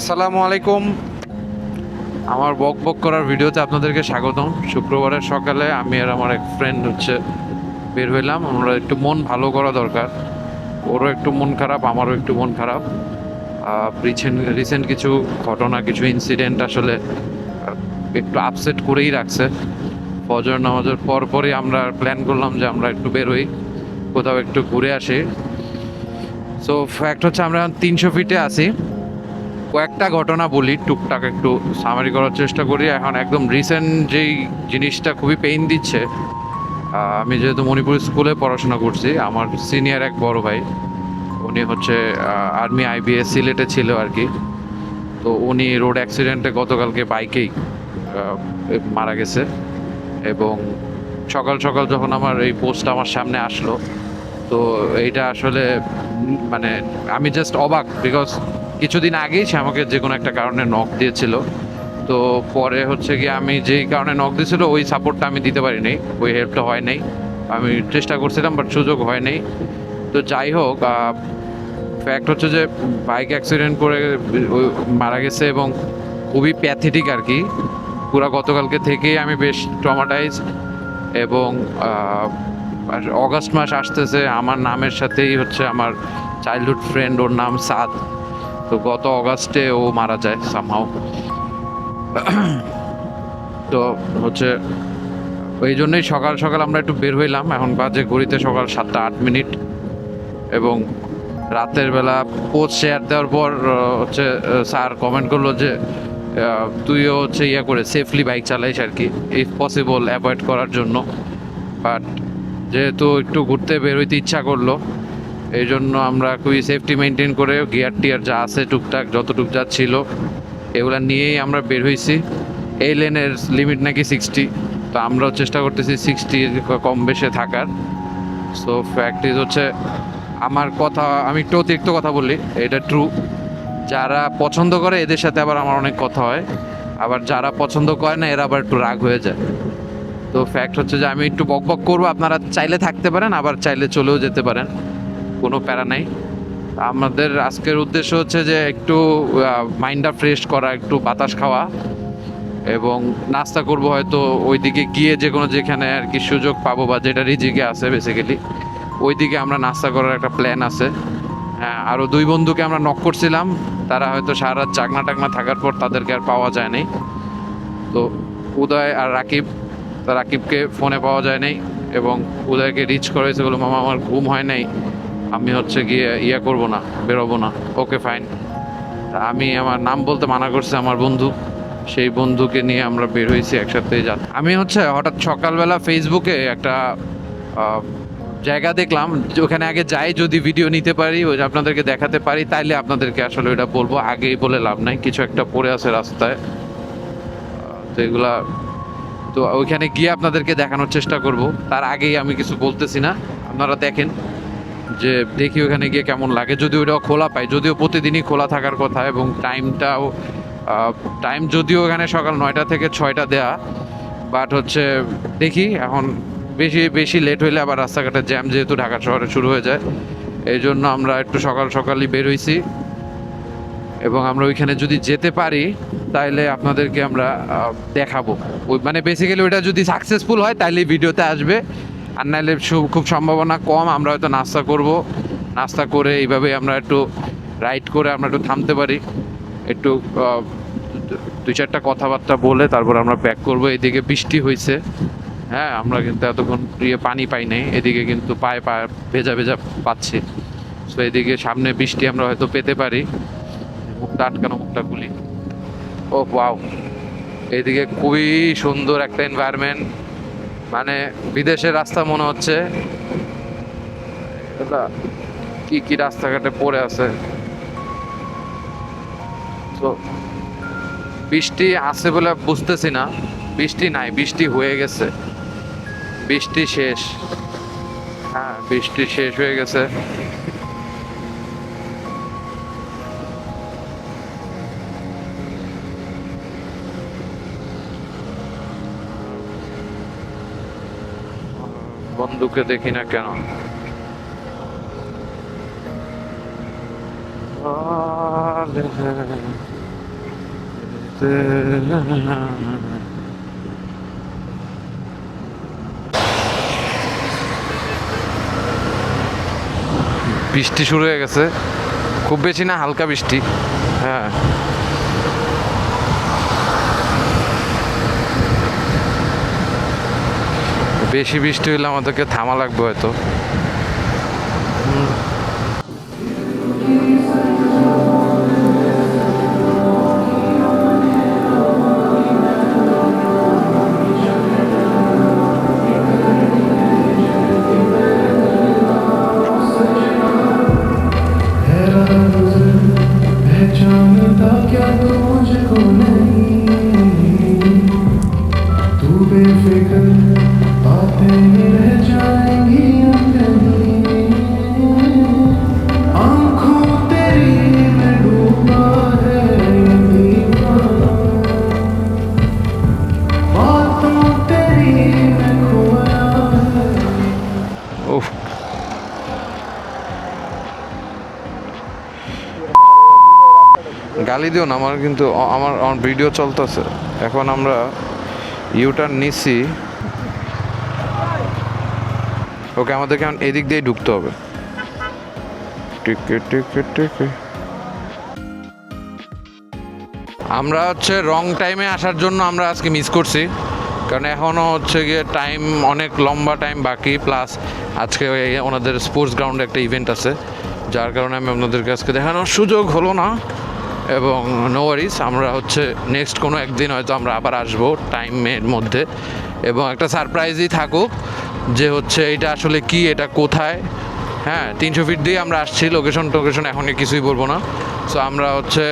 আসসালামু আলাইকুম। আমার বক বক করার ভিডিওতে আপনাদেরকে স্বাগতম। শুক্রবারের সকালে আমি আর আমার এক ফ্রেন্ড বের হইলাম। আমরা একটু মন ভালো করা দরকার। ওরও একটু মন খারাপ, আমারও একটু মন খারাপ। রিসেন্ট কিছু ঘটনা, কিছু ইনসিডেন্ট আসলে একটু আপসেট করেই রাখছে। ফজর নামাজের পরপরই আমরা প্ল্যান করলাম যে আমরা একটু বেরোই, কোথাও একটু ঘুরে আসি। সো ফ্যাক্ট হচ্ছে আমরা 300 ফিটে আছি। কয়েকটা ঘটনা বলি, টুকটাক একটু সামারি করার চেষ্টা করি। এখন একদম রিসেন্ট যেই জিনিসটা খুবই পেইন দিচ্ছে, আমি যেহেতু মণিপুর স্কুলে পড়াশোনা করছি, আমার সিনিয়র এক বড় ভাই, উনি হচ্ছে আর্মি আইবিএস সিলেটে ছিল আর কি। তো উনি রোড অ্যাক্সিডেন্টে গতকালকে বাইকেই মারা গেছে। এবং সকাল সকাল যখন আমার এই পোস্ট আমার সামনে আসলো, তো এইটা আসলে মানে আমি জাস্ট অবাক, বিকজ কিছুদিন আগেই সে আমাকে যে কোনো একটা কারণে নক দিয়েছিল। তো পরে হচ্ছে কি, আমি যেই কারণে নক দিয়েছিল ওই সাপোর্টটা আমি দিতে পারি নাই, ওই হেল্পটা হয় নাই। আমি চেষ্টা করছিলাম বাট সুযোগ হয় নাই। তো যাই হোক, ফ্যাক্ট হচ্ছে যে বাইক অ্যাক্সিডেন্ট করে মারা গেছে এবং খুবই প্যাথেটিক আর কি। পুরা গতকালকে থেকেই আমি বেশ ট্রমাটাইজ। এবং আর অগাস্ট মাস আসতেছে, আমার নামের সাথেই হচ্ছে আমার চাইল্ডহুড ফ্রেন্ড, ওর নাম সাদ। তো গত অগাস্টে ও মারা যায় সামহাও। তো হচ্ছে এই জন্যই সকাল সকাল আমরা একটু বের হইলাম। এখন বাজে ঘড়িতে সকাল 7টা 8 মিনিট। এবং রাতের বেলা পোস্ট শেয়ার দেওয়ার পর হচ্ছে স্যার কমেন্ট করলো যে তুইও হচ্ছে ইয়ে করে সেফলি বাইক চালাইস আর কি, ইফ পসিবল অ্যাভয়েড করার জন্য। বাট যেহেতু একটু ঘুরতে বের হইতে ইচ্ছা করলো, এই জন্য আমরা খুবই সেফটি মেনটেন করে গিয়ার টিয়ার যা আছে টুকটাক যতটুক যা ছিল এগুলা নিয়েই আমরা বের হয়েছি। এই লেনের লিমিট নাকি 60, তো আমরাও চেষ্টা করতেছি 60 কম বেশি থাকার। সো ফ্যাক্ট ইজ হচ্ছে, আমার কথা আমি একটু অতিরিক্ত কথা বলি, এটা ট্রু। যারা পছন্দ করে এদের সাথে আবার আমার অনেক কথা হয়, আবার যারা পছন্দ করে না এরা আবার একটু রাগ হয়ে যায়। তো ফ্যাক্ট হচ্ছে যে আমি একটু বক বক করবো, আপনারা চাইলে থাকতে পারেন, আবার চাইলে চলেও যেতে পারেন, কোনো প্যারা নাই। আমাদের আজকের উদ্দেশ্য হচ্ছে যে একটু মাইন্ডটা ফ্রেশ করা, একটু বাতাস খাওয়া এবং নাস্তা করব হয়তো ওইদিকে গিয়ে, যে কোনো যেখানে আর কি সুযোগ পাবো বা যেটা রিজিকে আছে বেসিক্যালি ওইদিকে আমরা নাস্তা করার একটা প্ল্যান আছে। হ্যাঁ, আরও 2 বন্ধুকে আমরা নক করছিলাম, তারা হয়তো সারা রাত জাগনা টাগনা থাকার পর তাদেরকে আর পাওয়া যায় নাই। তো উদয় আর রাকিব, রাকিবকে ফোনে পাওয়া যায় নাই এবং উদয়কে রিচ করা হয়েছে, বলে মামা আমার ঘুম হয় নাই, আমি হচ্ছে গিয়ে ইয়ে করবো না, বেরোবো না। Okay fine. আমি আমার নাম বলতে মানা করছে আমার বন্ধু, সেই বন্ধুকে নিয়ে আমরা বের হয়েছি একসাথে আমি হচ্ছে হঠাৎ সকালবেলা ফেসবুকে একটা জায়গা দেখলাম, যে ওখানে আগে যাই, যদি ভিডিও নিতে পারি, ওই যে আপনাদেরকে দেখাতে পারি, তাইলে আপনাদেরকে আসলে ওটা বলবো। আগেই বলে লাভ নাই, কিছু একটা পড়ে আছে রাস্তায়। তো এগুলা, তো ওইখানে গিয়ে আপনাদেরকে দেখানোর চেষ্টা করব। তার আগেই আমি কিছু বলতেছি না, আপনারা দেখেন যে দেখি ওখানে গিয়ে কেমন লাগে। যদি ওটাও খোলা পাই, যদিও প্রতিদিনই খোলা থাকার কথা, এবং টাইমটাও টাইম যদিও ওখানে সকাল 9টা থেকে 6টা দেয়া, বাট হচ্ছে দেখি এখন বেশি বেশি লেট হইলে আবার রাস্তাঘাটের জ্যাম যেহেতু ঢাকা শহরে শুরু হয়ে যায়, এই জন্য আমরা একটু সকাল সকালই বের হইছি। এবং আমরা ওইখানে যদি যেতে পারি তাইলে আপনাদেরকে আমরা দেখাবো। ওই মানে বেসিক্যালি ওইটা যদি সাকসেসফুল হয় তাইলে ভিডিওতে আসবে, আর নাহলে খুব সম্ভাবনা কম। আমরা হয়তো নাস্তা করব, নাস্তা করে এইভাবে আমরা একটু রাইড করে আমরা একটু থামতে পারি, একটু 2-4টা কথাবার্তা বলে তারপর আমরা ব্যাক করব। এদিকে বৃষ্টি হয়েছে, হ্যাঁ, আমরা কিন্তু এতক্ষণ পানি পাই নাই, এদিকে কিন্তু পায়ে পায়ে ভেজা ভেজা পাচ্ছি। তো এদিকে সামনে বৃষ্টি আমরা হয়তো পেতে পারি। মুখটা আটকানো, মুখটা খুলি। ও ওয়াও, এদিকে খুবই সুন্দর একটা এনভায়রনমেন্ট, মানে বিদেশের রাস্তা মনে হচ্ছে। কি কি রাস্তাঘাটে পড়ে আছে। তো বৃষ্টি আছে বলে বুঝতেছি না, বৃষ্টি নাই, বৃষ্টি হয়ে গেছে, বৃষ্টি শেষ। হ্যাঁ, বৃষ্টি শেষ হয়ে গেছে। বন্ধুকে দেখি না কেন। বৃষ্টি শুরু হয়ে গেছে, খুব বেশি না, হালকা বৃষ্টি। হ্যাঁ, বেশি বৃষ্টি হলে আমাদেরকে থামা লাগবে হয়তো। উফ, গালি দিও না আমার, কিন্তু আমার ভিডিও চলতেছে। এখন আমরা ইউটার্ন নিচ্ছি। ওকে, আমাদেরকে এখন এদিক দিয়ে ঢুকতে হবে। টিকে টিকে টিকে আমরা হচ্ছে রং টাইমে আসার জন্য আমরা আজকে মিস করছি, কারণ এখনও হচ্ছে গিয়ে টাইম অনেক লম্বা টাইম বাকি, প্লাস আজকে ওনাদের স্পোর্টস গ্রাউন্ডে একটা ইভেন্ট আছে, যার কারণে আমি আপনাদেরকে আজকে দেখানোর সুযোগ হলো না। এবং নো ওয়ারিস, আমরা হচ্ছে নেক্সট কোনো একদিন হয়তো আমরা আবার আসবো টাইমের মধ্যে, এবং একটা সারপ্রাইজই থাকুক যে হচ্ছে এটা আসলে কি, এটা কোথায়। হ্যাঁ, 300 ফিট দিয়ে আমরা আসছি, লোকেশন এখনই কিছুই বলবো না। সো আমরা হচ্ছে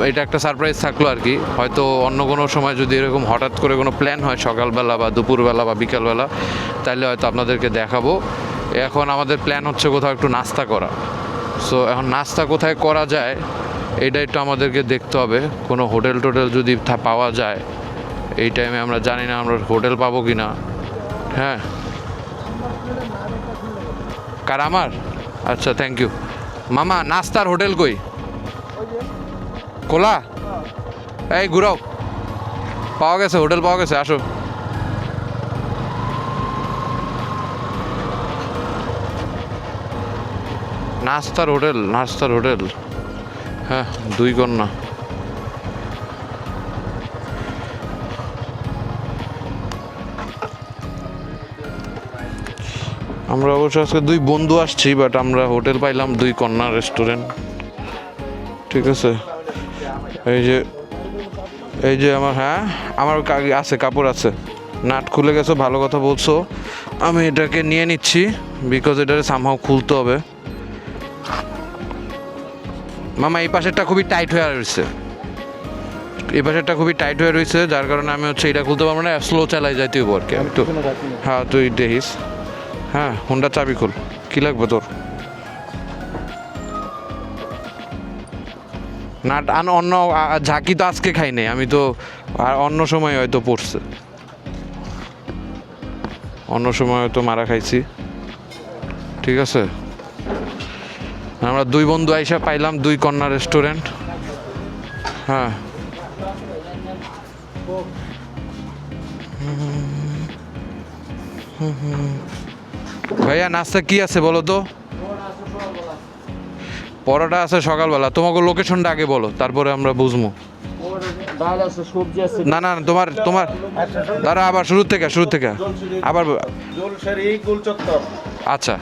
এটা একটা সারপ্রাইজ থাকলো আর কি। হয়তো অন্য কোনো সময় যদি এরকম হঠাৎ করে কোনো প্ল্যান হয় সকালবেলা বা দুপুরবেলা বা বিকালবেলা, তাহলে হয়তো আপনাদেরকে দেখাবো। এখন আমাদের প্ল্যান হচ্ছে কোথাও একটু নাস্তা করা। সো এখন নাস্তা কোথায় করা যায় এটা একটু আমাদেরকে দেখতে হবে। কোনো হোটেল টোটেল যদি পাওয়া যায়, এই টাইমে আমরা জানি না আমরা হোটেল পাবো কি না। হ্যাঁ, কার আমার? আচ্ছা, থ্যাংক ইউ মামা। নাস্তার হোটেল কই? খোলা? এই ঘুরাও, পাওয়া গেছে, হোটেল পাওয়া গেছে, আসো। নাস্তার হোটেল, হ্যাঁ, 2 কন্যা। আমরা অবশ্য আজকে 2 বন্ধু আসছি, বাট আমরা হোটেল পাইলাম 2 কন্যা রেস্টুরেন্ট। ঠিক আছে, এই যে আমার, হ্যাঁ আমার আছে, কাপড় আছে, নাট খুলে গেছে, ভালো কথা বলছো। আমি এটাকে নিয়ে নিচ্ছি, বিকজ এটাকে সামহাও খুলতে হবে। মামা এই পাশেরটা খুবই টাইট হয়ে রয়েছে, যার কারণে আমি হচ্ছে এটা খুলতে পারবো না, স্লো চালাই যাইতে হইব আর কি একটু। হ্যাঁ, তুই দেখিস। হ্যাঁ, হুন্ডা চাবি খুল, কী লাগবে তোর? নাট অন্য ঝাঁকি তো আজকে খাই নাই আমি তো, আর অন্য সময় হয়তো পড়ছে, অন্য সময় হয়তো মারা খাইছি। ঠিক আছে, আমরা 2 বন্ধু আইসা পাইলাম 2 কন্যা রেস্টুরেন্ট। হ্যাঁ, ভাইয়া নাস্তা কি আছে বলো তো? পরোটা আছে সকালবেলা। তোমাকে লোকেশনটা আগে বলো, তারপরে আমরা বুঝবো। না না, তোমার দাঁড়া, আবার শুরু থেকে আবার। আচ্ছা,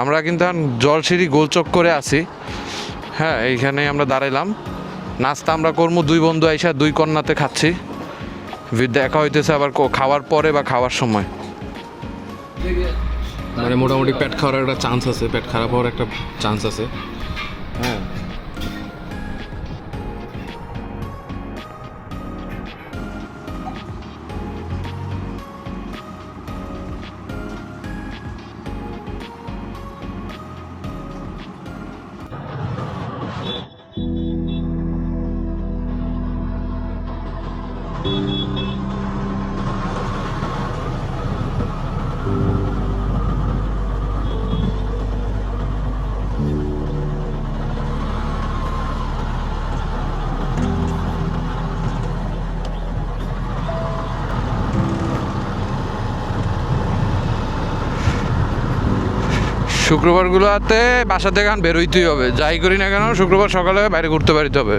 আমরা কিন্তু এখন জলসিঁড়ি গোলচক্করে আছি। হ্যাঁ, এইখানে আমরা দাঁড়াইলাম, নাস্তা আমরা করবো। 2 বন্ধু আইসা 2 কন্যাতে খাচ্ছি, দেখা হইতেছে আবার খাওয়ার পরে বা খাওয়ার সময়। মানে মোটামুটি পেট খাওয়ার একটা চান্স আছে, পেট খারাপ হওয়ার একটা চান্স আছে। হ্যাঁ, শুক্রবারগুলোতে বাসা থেকে এখন বেরোইতেই হবে, যাই করি না কেন শুক্রবার সকালে বাইরে ঘুরতে বেরোতে হবে।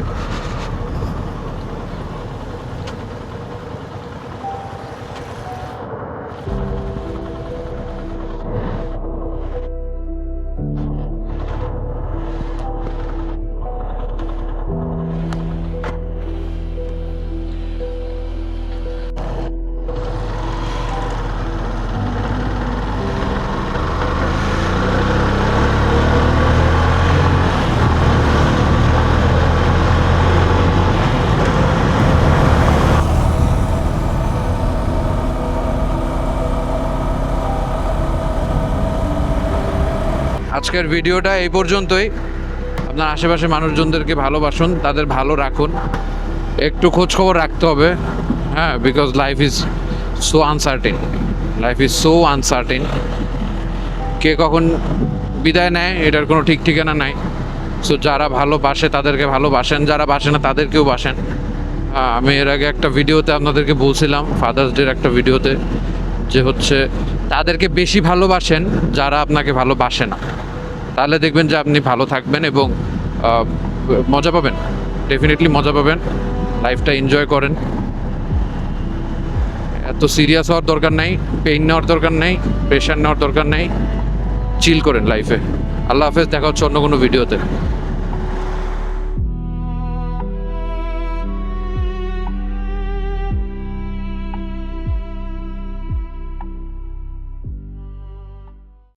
আজকের ভিডিওটা এই পর্যন্তই। আপনার আশেপাশে মানুষজনদেরকে ভালোবাসুন, তাদের ভালো রাখুন, একটু খোঁজ খবর রাখতে হবে, হ্যাঁ, because life is so uncertain, life is so uncertain. কে কখন বিদায় নেয় এটার কোনো ঠিক ঠিকানা নাই। সো যারা ভালোবাসে তাদেরকে ভালোবাসেন, যারা বাসে না তাদেরকেও বাসেন। আমি এর আগে একটা ভিডিওতে আপনাদেরকে বলছিলাম, ফাদার্স ডের একটা ভিডিওতে, যে হচ্ছে তাদেরকে বেশি ভালোবাসেন যারা আপনাকে ভালোবাসে না, তাহলে দেখবেন যে আপনি ভালো থাকবেন এবং মজা পাবেন, ডেফিনেটলি মজা পাবেন। লাইফটা এনজয় করেন, এত সিরিয়াস হওয়ার দরকার নেই, পেইন নেওয়ার দরকার নেই, প্রেশার নেওয়ার দরকার নেই, চিল করেন লাইফে। আল্লাহ হাফেজ, দেখা হচ্ছে অন্য কোনো ভিডিওতে।